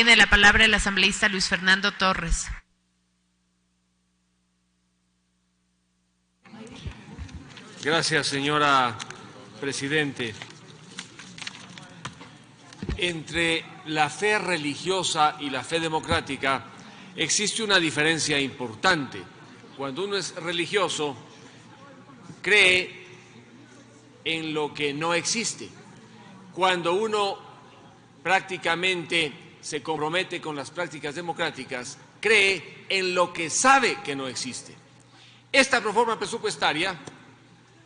Tiene la palabra el asambleísta Luis Fernando Torres. Gracias, señora Presidente. Entre la fe religiosa y la fe democrática existe una diferencia importante. Cuando uno es religioso, cree en lo que no existe. Cuando uno prácticamente se compromete con las prácticas democráticas, cree en lo que sabe que no existe. Esta proforma presupuestaria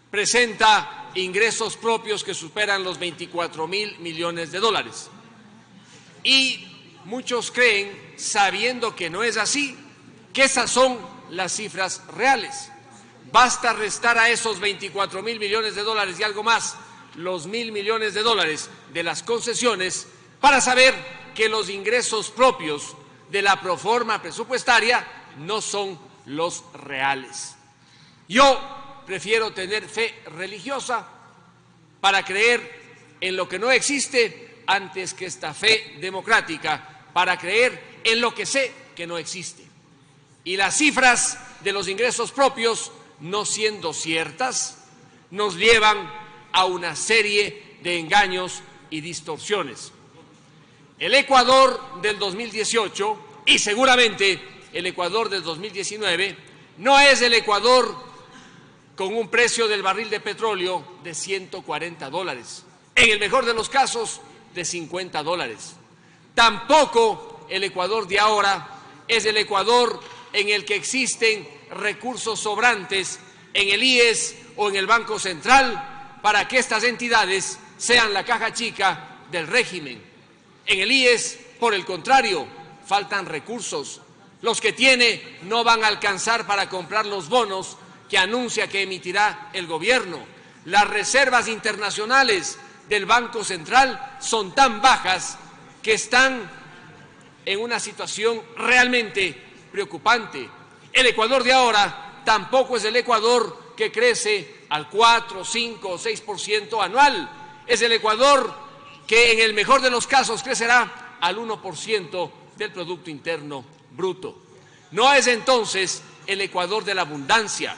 presenta ingresos propios que superan los 24.000 millones de dólares. Y muchos creen, sabiendo que no es así, que esas son las cifras reales. Basta restar a esos 24.000 millones de dólares y algo más, los 1.000 millones de dólares de las concesiones, para saber que los ingresos propios de la proforma presupuestaria no son los reales. Yo prefiero tener fe religiosa para creer en lo que no existe antes que esta fe democrática para creer en lo que sé que no existe. Y las cifras de los ingresos propios, no siendo ciertas, nos llevan a una serie de engaños y distorsiones. El Ecuador del 2018 y seguramente el Ecuador del 2019 no es el Ecuador con un precio del barril de petróleo de $140, en el mejor de los casos de $50. Tampoco el Ecuador de ahora es el Ecuador en el que existen recursos sobrantes en el IES o en el Banco Central para que estas entidades sean la caja chica del régimen. En el IES, por el contrario, faltan recursos. Los que tiene no van a alcanzar para comprar los bonos que anuncia que emitirá el gobierno. Las reservas internacionales del Banco Central son tan bajas que están en una situación realmente preocupante. El Ecuador de ahora tampoco es el Ecuador que crece al 4, 5 o 6% anual. Es el Ecuador que en el mejor de los casos crecerá al 1% del Producto Interno Bruto. No es entonces el Ecuador de la abundancia.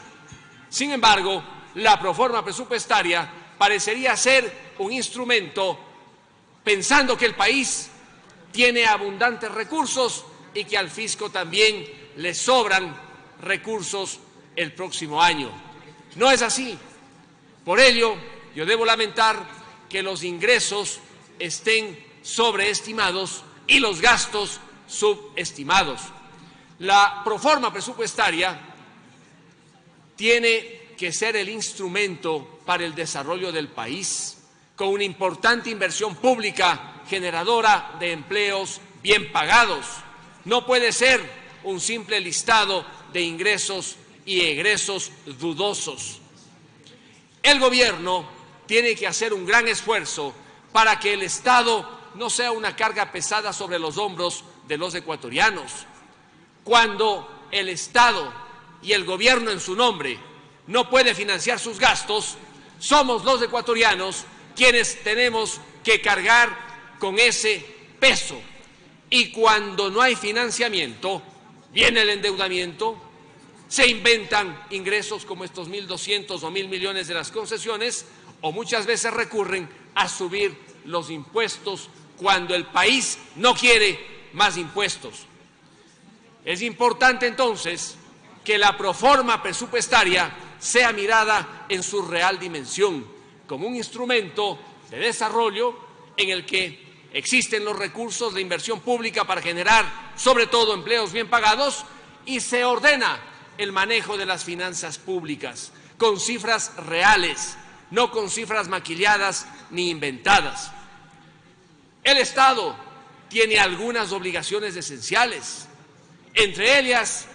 Sin embargo, la proforma presupuestaria parecería ser un instrumento pensando que el país tiene abundantes recursos y que al fisco también le sobran recursos el próximo año. No es así. Por ello, yo debo lamentar que los ingresos estén sobreestimados y los gastos subestimados. La proforma presupuestaria tiene que ser el instrumento para el desarrollo del país, con una importante inversión pública generadora de empleos bien pagados. No puede ser un simple listado de ingresos y egresos dudosos. El gobierno tiene que hacer un gran esfuerzo para que el Estado no sea una carga pesada sobre los hombros de los ecuatorianos. Cuando el Estado y el gobierno en su nombre no puede financiar sus gastos, somos los ecuatorianos quienes tenemos que cargar con ese peso. Y cuando no hay financiamiento, viene el endeudamiento, se inventan ingresos como estos 1.200 o 1.000 millones de las concesiones, o muchas veces recurren a subir los impuestos cuando el país no quiere más impuestos. Es importante entonces que la proforma presupuestaria sea mirada en su real dimensión, como un instrumento de desarrollo en el que existen los recursos de inversión pública para generar, sobre todo, empleos bien pagados, y se ordena el manejo de las finanzas públicas con cifras reales, no con cifras maquilladas ni inventadas. El Estado tiene algunas obligaciones esenciales, entre ellas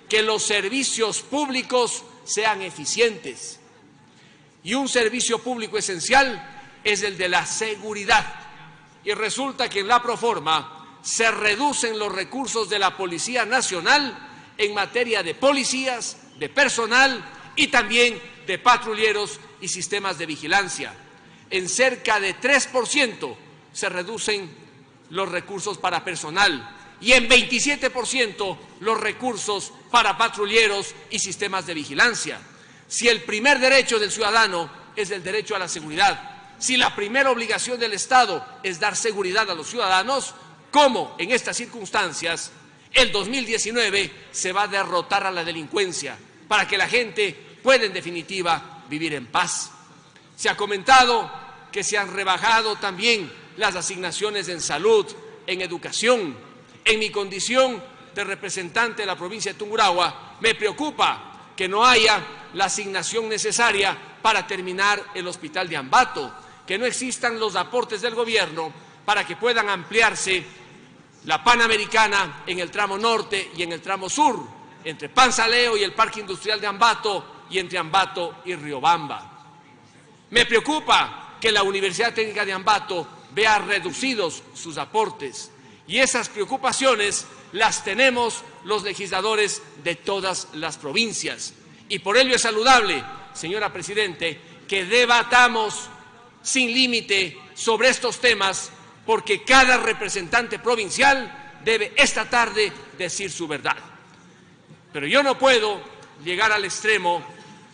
que los servicios públicos sean eficientes. Y un servicio público esencial es el de la seguridad. Y resulta que en la proforma se reducen los recursos de la Policía Nacional en materia de policías, de personal y también de patrulleros y sistemas de vigilancia. En cerca de 3% se reducen los recursos para personal y en 27% los recursos para patrulleros y sistemas de vigilancia. Si el primer derecho del ciudadano es el derecho a la seguridad, si la primera obligación del Estado es dar seguridad a los ciudadanos, ¿cómo en estas circunstancias el 2019 se va a derrotar a la delincuencia para que la gente pueda en definitiva vivir en paz? Se ha comentado que se han rebajado también las asignaciones en salud, en educación. En mi condición de representante de la provincia de Tungurahua, me preocupa que no haya la asignación necesaria para terminar el hospital de Ambato, que no existan los aportes del gobierno para que puedan ampliarse la Panamericana en el tramo norte y en el tramo sur, entre Panzaleo y el Parque Industrial de Ambato y entre Ambato y Riobamba. Me preocupa que la Universidad Técnica de Ambato vea reducidos sus aportes y esas preocupaciones las tenemos los legisladores de todas las provincias. Y por ello es saludable, señora Presidente, que debatamos sin límite sobre estos temas, porque cada representante provincial debe esta tarde decir su verdad. Pero yo no puedo llegar al extremo,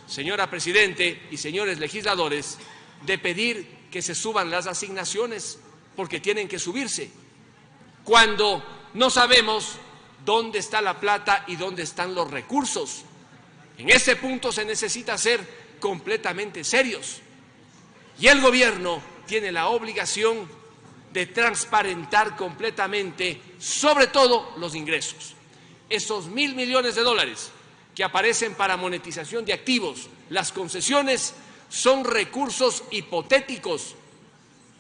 señora Presidente y señores legisladores, de pedir que se suban las asignaciones, porque tienen que subirse, cuando no sabemos dónde está la plata y dónde están los recursos. En ese punto se necesita ser completamente serios. Y el gobierno tiene la obligación de transparentar completamente, sobre todo los ingresos. Esos $1.000 millones que aparecen para monetización de activos, las concesiones, son recursos hipotéticos,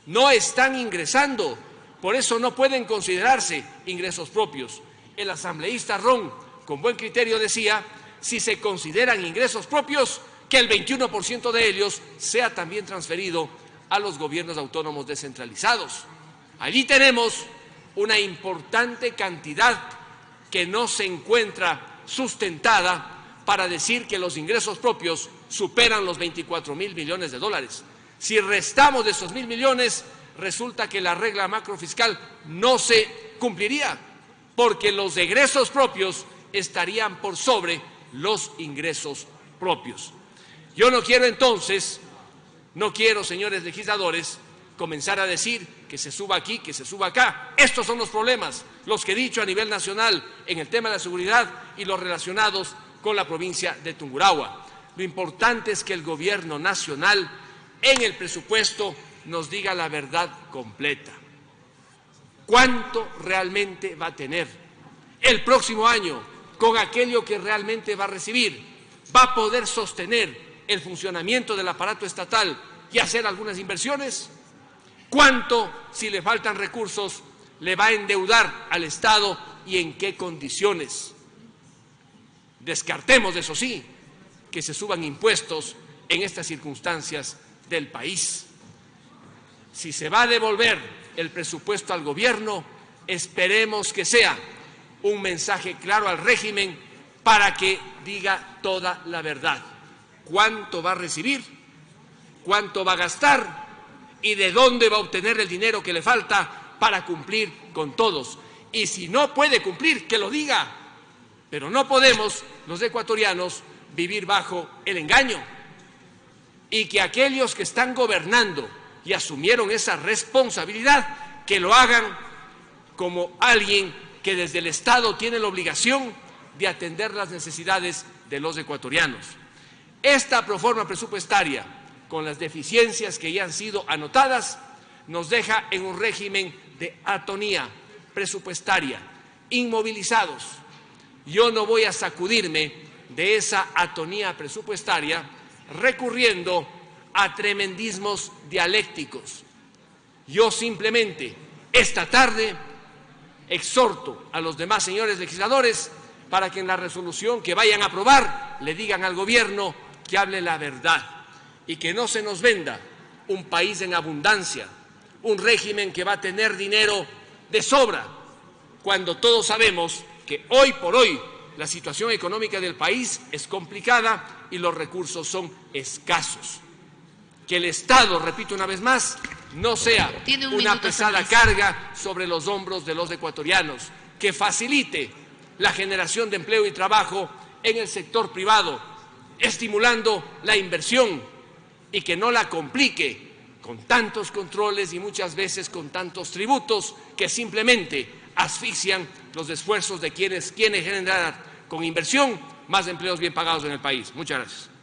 no están ingresando, por eso no pueden considerarse ingresos propios. El asambleísta Ron, con buen criterio, decía: si se consideran ingresos propios, que el 21% de ellos sea también transferido a los gobiernos autónomos descentralizados. Allí tenemos una importante cantidad que no se encuentra sustentada para decir que los ingresos propios superan los $24.000 millones. Si restamos de esos $1.000 millones, resulta que la regla macrofiscal no se cumpliría, porque los egresos propios estarían por sobre los ingresos propios. Yo no quiero entonces, señores legisladores, comenzar a decir que se suba aquí, que se suba acá. Estos son los problemas, los que he dicho a nivel nacional en el tema de la seguridad y los relacionados con la provincia de Tungurahua. Lo importante es que el gobierno nacional en el presupuesto nos diga la verdad completa. ¿Cuánto realmente va a tener el próximo año con aquello que realmente va a recibir? ¿Va a poder sostener el funcionamiento del aparato estatal y hacer algunas inversiones? ¿Cuánto, si le faltan recursos, le va a endeudar al Estado y en qué condiciones? Descartemos, eso sí, que se suban impuestos en estas circunstancias del país. Si se va a devolver el presupuesto al gobierno, esperemos que sea un mensaje claro al régimen para que diga toda la verdad. ¿Cuánto va a recibir? ¿Cuánto va a gastar? ¿Y de dónde va a obtener el dinero que le falta para cumplir con todos? Y si no puede cumplir, que lo diga. Pero no podemos, los ecuatorianos, vivir bajo el engaño. Y que aquellos que están gobernando y asumieron esa responsabilidad, que lo hagan como alguien que desde el Estado tiene la obligación de atender las necesidades de los ecuatorianos. Esta proforma presupuestaria, con las deficiencias que ya han sido anotadas, nos deja en un régimen de atonía presupuestaria, inmovilizados. Yo no voy a sacudirme de esa atonía presupuestaria recurriendo a tremendismos dialécticos. Yo simplemente esta tarde exhorto a los demás señores legisladores para que en la resolución que vayan a aprobar le digan al gobierno que hable la verdad y que no se nos venda un país en abundancia, un régimen que va a tener dinero de sobra, cuando todos sabemos que hoy por hoy la situación económica del país es complicada y los recursos son escasos. que el Estado, repito una vez más, no sea una pesada carga sobre los hombros de los ecuatorianos, que facilite la generación de empleo y trabajo en el sector privado, estimulando la inversión y que no la complique con tantos controles y muchas veces con tantos tributos que simplemente asfixian los esfuerzos de quienes quieren generar con inversión más empleos bien pagados en el país. Muchas gracias.